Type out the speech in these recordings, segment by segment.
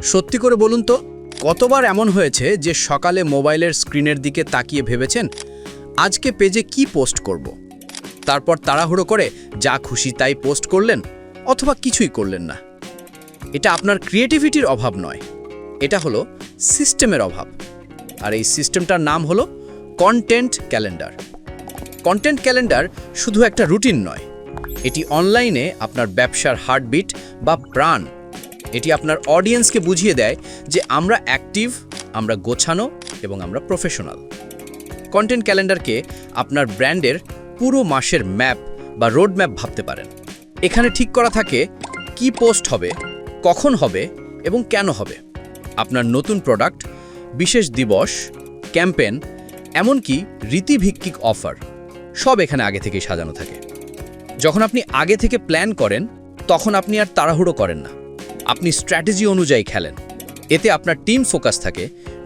সত্যি করে বলুন তো, কতবার এমন হয়েছে যে সকালে মোবাইলের স্ক্রিনের দিকে তাকিয়ে ভেবেছেন আজকে পেজে কি পোস্ট করব। তারপর তাড়াহুড়ো করে যা খুশি তাই পোস্ট করলেন অথবা কিছুই করলেন না। এটা আপনার ক্রিয়েটিভিটির অভাব নয়, এটা হলো সিস্টেমের অভাব। আর এই সিস্টেমটার নাম হলো কন্টেন্ট ক্যালেন্ডার। কন্টেন্ট ক্যালেন্ডার শুধু একটা রুটিন নয়, এটি অনলাইনে আপনার ব্যবসার হার্টবিট বা প্রাণ। এটি আপনার অডিয়েন্সকে বুঝিয়ে দেয় যে আমরা অ্যাক্টিভ, আমরা গোছানো এবং আমরা প্রফেশনাল। কন্টেন্ট ক্যালেন্ডারকে আপনার ব্র্যান্ডের পুরো মাসের ম্যাপ বা রোড ম্যাপ ভাবতে পারেন। এখানে ঠিক করা থাকে কি পোস্ট হবে, কখন হবে এবং কেন হবে। আপনার নতুন প্রোডাক্ট, বিশেষ দিবস, ক্যাম্পেন, এমনকি রীতিভিত্তিক অফার সব এখানে আগে থেকেই সাজানো থাকে। যখন আপনি আগে থেকে প্ল্যান করেন তখন আপনি আর তাড়াহুড়ো করেন না, আপনি স্ট্র্যাটেজি অনুযায়ী খেলেন। এতে আপনার টিম ফোকাস থাকে,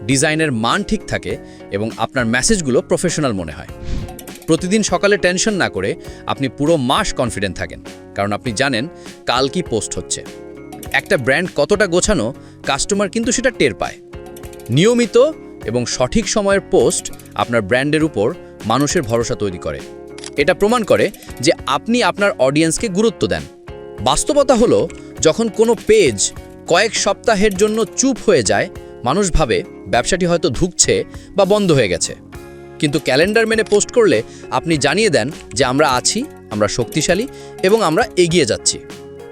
ডিজাইনের মান ঠিক থাকে এবং আপনার মেসেজগুলো প্রফেশনাল মনে হয়। প্রতিদিন সকালে টেনশন না করে আপনি পুরো মাস কনফিডেন্ট থাকেন, কারণ আপনি জানেন কাল কি পোস্ট হচ্ছে। একটা ব্র্যান্ড কতটা গোছানো, কাস্টমার কিন্তু সেটা টের পায়। নিয়মিত এবং সঠিক সময়ের পোস্ট আপনার ব্র্যান্ডের উপর মানুষের ভরসা তৈরি করে। এটা প্রমাণ করে যে আপনি আপনার অডিয়েন্সকে গুরুত্ব দেন। বাস্তবতা হলো, যখন কোনো পেজ কয়েক সপ্তাহের জন্য চুপ হয়ে যায়, মানুষ ভাবে ব্যবসাটি হয়তো ধুঁকছে বা বন্ধ হয়ে গেছে। কিন্তু ক্যালেন্ডার মেনে পোস্ট করলে আপনি জানিয়ে দেন যে আমরা আছি, আমরা শক্তিশালী এবং আমরা এগিয়ে যাচ্ছি।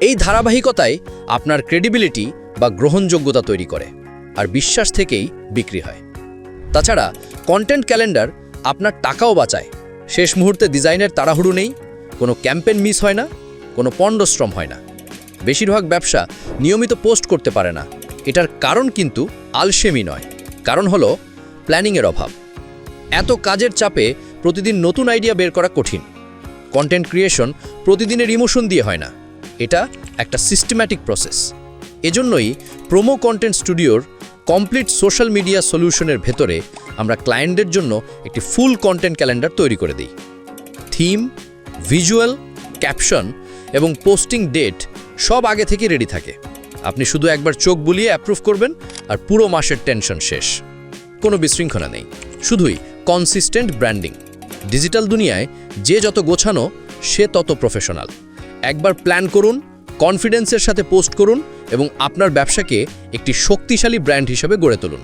এই ধারাবাহিকতায় আপনার ক্রেডিবিলিটি বা গ্রহণযোগ্যতা তৈরি করে, আর বিশ্বাস থেকেই বিক্রি হয়। তাছাড়া কন্টেন্ট ক্যালেন্ডার আপনার টাকাও বাঁচায়। শেষ মুহূর্তে ডিজাইনের তাড়াহুড়ো নেই, কোনো ক্যাম্পেইন মিস হয় না, কোনো পণ্ডশ্রম হয় না। বেশিরভাগ ব্যবসা নিয়মিত পোস্ট করতে পারে না। এটার কারণ কিন্তু আলসেমি নয়, কারণ হলো প্ল্যানিংয়ের অভাব। এত কাজের চাপে প্রতিদিন নতুন আইডিয়া বের করা কঠিন। কন্টেন্ট ক্রিয়েশন প্রতিদিনের ইমোশন দিয়ে হয় না, এটা একটা সিস্টেম্যাটিক প্রসেস। এজন্যই প্রোমো কন্টেন্ট স্টুডিওর কমপ্লিট সোশ্যাল মিডিয়া সলিউশনের ভেতরে আমরা ক্লায়েন্টদের জন্য একটি ফুল কন্টেন্ট ক্যালেন্ডার তৈরি করে দিই। থিম, ভিজুয়াল, ক্যাপশন এবং পোস্টিং ডেট সব আগে থেকে রেডি থাকে। আপনি শুধু একবার চোখ বুলিয়ে অ্যাপ্রুভ করবেন আর পুরো মাসের টেনশন শেষ। কোনো বিশৃঙ্খলা নেই, শুধুই কনসিস্টেন্ট ব্র্যান্ডিং। ডিজিটাল দুনিয়ায় যে যত গোছানো সে তত প্রফেশনাল। একবার প্ল্যান করুন, কনফিডেন্সের সাথে পোস্ট করুন এবং আপনার ব্যবসাকে একটি শক্তিশালী ব্র্যান্ড হিসেবে গড়ে তুলুন।